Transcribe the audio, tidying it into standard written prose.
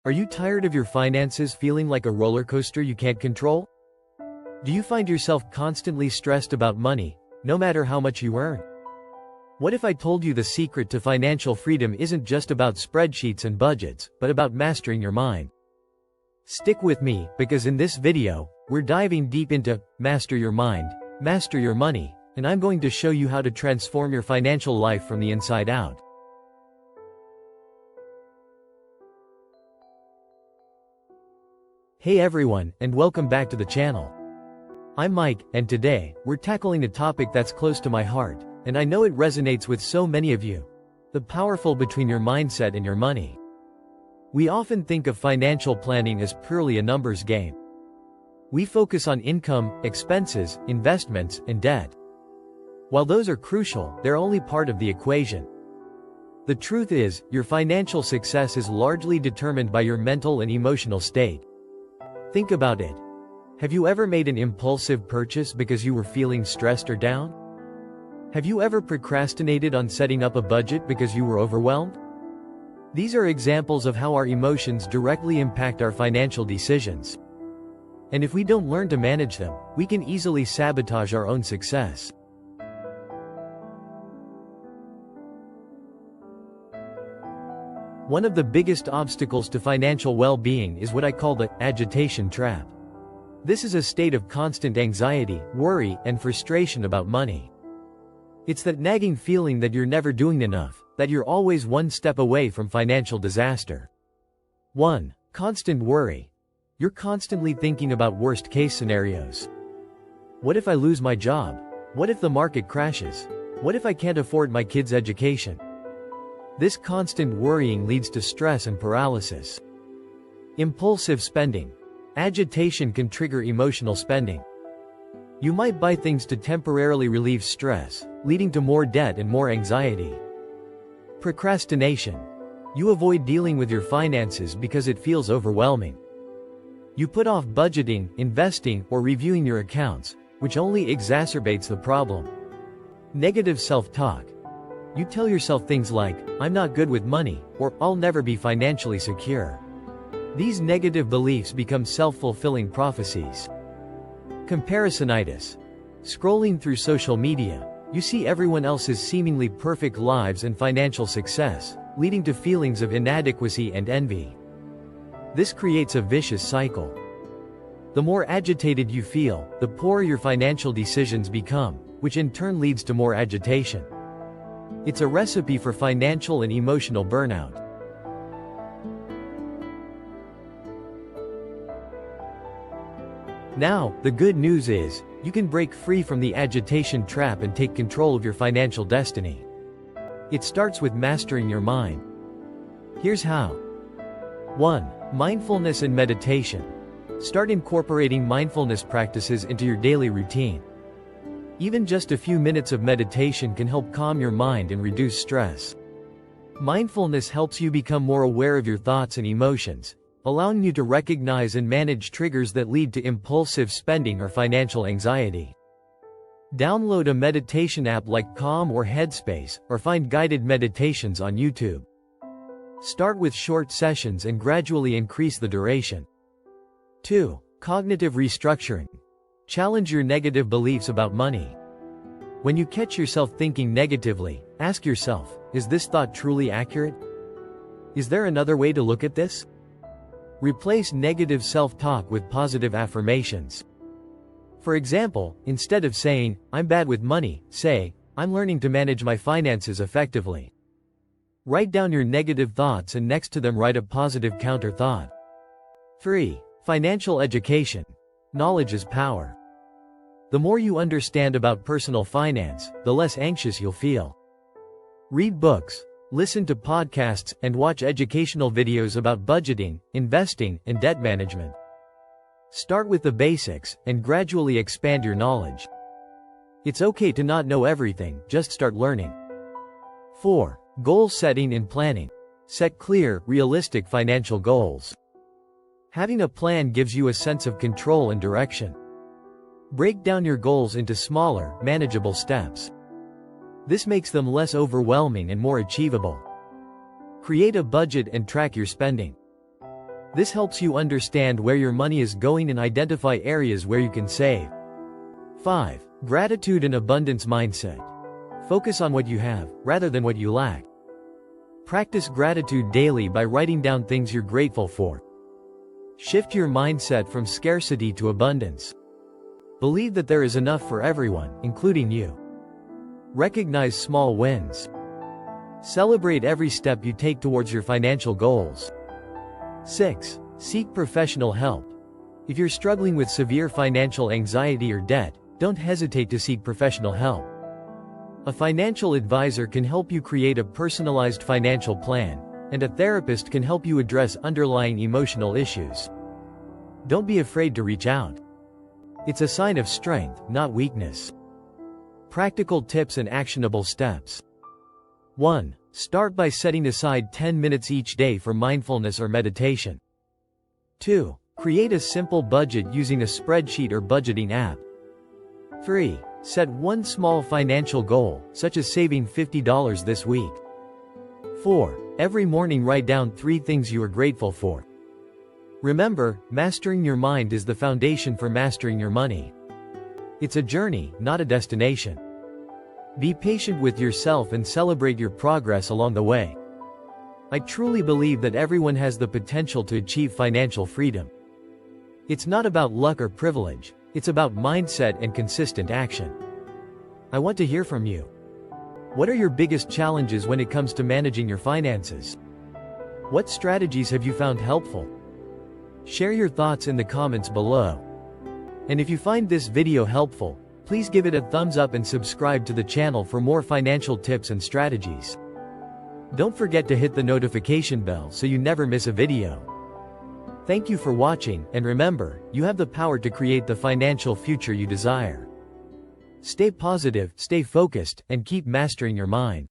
Are you tired of your finances feeling like a roller coaster you can't control? Do you find yourself constantly stressed about money, no matter how much you earn? What if I told you the secret to financial freedom isn't just about spreadsheets and budgets, but about mastering your mind? Stick with me, because in this video, we're diving deep into Master Your Mind, Master Your Money, and I'm going to show you how to transform your financial life from the inside out. Hey everyone, and welcome back to the channel. I'm Mike, and today, we're tackling a topic that's close to my heart, and I know it resonates with so many of you. The powerful between your mindset and your money. We often think of financial planning as purely a numbers game. We focus on income, expenses, investments, and debt. While those are crucial, they're only part of the equation. The truth is, your financial success is largely determined by your mental and emotional state. Think about it. Have you ever made an impulsive purchase because you were feeling stressed or down? Have you ever procrastinated on setting up a budget because you were overwhelmed? These are examples of how our emotions directly impact our financial decisions. And if we don't learn to manage them, we can easily sabotage our own success. One of the biggest obstacles to financial well-being is what I call the agitation trap. This is a state of constant anxiety, worry, and frustration about money. It's that nagging feeling that you're never doing enough, that you're always one step away from financial disaster. 1. Constant worry. You're constantly thinking about worst-case scenarios. What if I lose my job? What if the market crashes? What if I can't afford my kids' education? This constant worrying leads to stress and paralysis. Impulsive spending. Agitation can trigger emotional spending. You might buy things to temporarily relieve stress, leading to more debt and more anxiety. Procrastination. You avoid dealing with your finances because it feels overwhelming. You put off budgeting, investing, or reviewing your accounts, which only exacerbates the problem. Negative self-talk. You tell yourself things like, "I'm not good with money," or "I'll never be financially secure." These negative beliefs become self-fulfilling prophecies. Comparisonitis. Scrolling through social media, you see everyone else's seemingly perfect lives and financial success, leading to feelings of inadequacy and envy. This creates a vicious cycle. The more agitated you feel, the poorer your financial decisions become, which in turn leads to more agitation. It's a recipe for financial and emotional burnout. Now, the good news is, you can break free from the agitation trap and take control of your financial destiny. It starts with mastering your mind. Here's how. 1. Mindfulness and meditation. Start incorporating mindfulness practices into your daily routine. Even just a few minutes of meditation can help calm your mind and reduce stress. Mindfulness helps you become more aware of your thoughts and emotions, allowing you to recognize and manage triggers that lead to impulsive spending or financial anxiety. Download a meditation app like Calm or Headspace, or find guided meditations on YouTube. Start with short sessions and gradually increase the duration. 2. Cognitive restructuring. Challenge your negative beliefs about money. When you catch yourself thinking negatively, ask yourself, is this thought truly accurate? Is there another way to look at this? Replace negative self-talk with positive affirmations. For example, instead of saying, "I'm bad with money," say, "I'm learning to manage my finances effectively." Write down your negative thoughts and next to them write a positive counter-thought. 3. Financial education. Knowledge is power. The more you understand about personal finance, the less anxious you'll feel. Read books, listen to podcasts, and watch educational videos about budgeting, investing, and debt management. Start with the basics, and gradually expand your knowledge. It's okay to not know everything, just start learning. 4. Goal setting and planning. Set clear, realistic financial goals. Having a plan gives you a sense of control and direction. Break down your goals into smaller, manageable steps. This makes them less overwhelming and more achievable. Create a budget and track your spending. This helps you understand where your money is going and identify areas where you can save. 5. Gratitude and abundance mindset. Focus on what you have, rather than what you lack. Practice gratitude daily by writing down things you're grateful for. Shift your mindset from scarcity to abundance. Believe that there is enough for everyone, including you. Recognize small wins. Celebrate every step you take towards your financial goals. 6. Seek professional help. If you're struggling with severe financial anxiety or debt, don't hesitate to seek professional help. A financial advisor can help you create a personalized financial plan, and a therapist can help you address underlying emotional issues. Don't be afraid to reach out. It's a sign of strength, not weakness. Practical tips and actionable steps. 1. Start by setting aside 10 minutes each day for mindfulness or meditation. 2. Create a simple budget using a spreadsheet or budgeting app. 3. Set one small financial goal, such as saving $50 this week. 4. Every morning write down 3 things you are grateful for. Remember, mastering your mind is the foundation for mastering your money. It's a journey, not a destination. Be patient with yourself and celebrate your progress along the way. I truly believe that everyone has the potential to achieve financial freedom. It's not about luck or privilege, it's about mindset and consistent action. I want to hear from you. What are your biggest challenges when it comes to managing your finances? What strategies have you found helpful? Share your thoughts in the comments below. And if you find this video helpful, please give it a thumbs up and subscribe to the channel for more financial tips and strategies. Don't forget to hit the notification bell so you never miss a video. Thank you for watching, and remember, you have the power to create the financial future you desire. Stay positive, stay focused, and keep mastering your mind.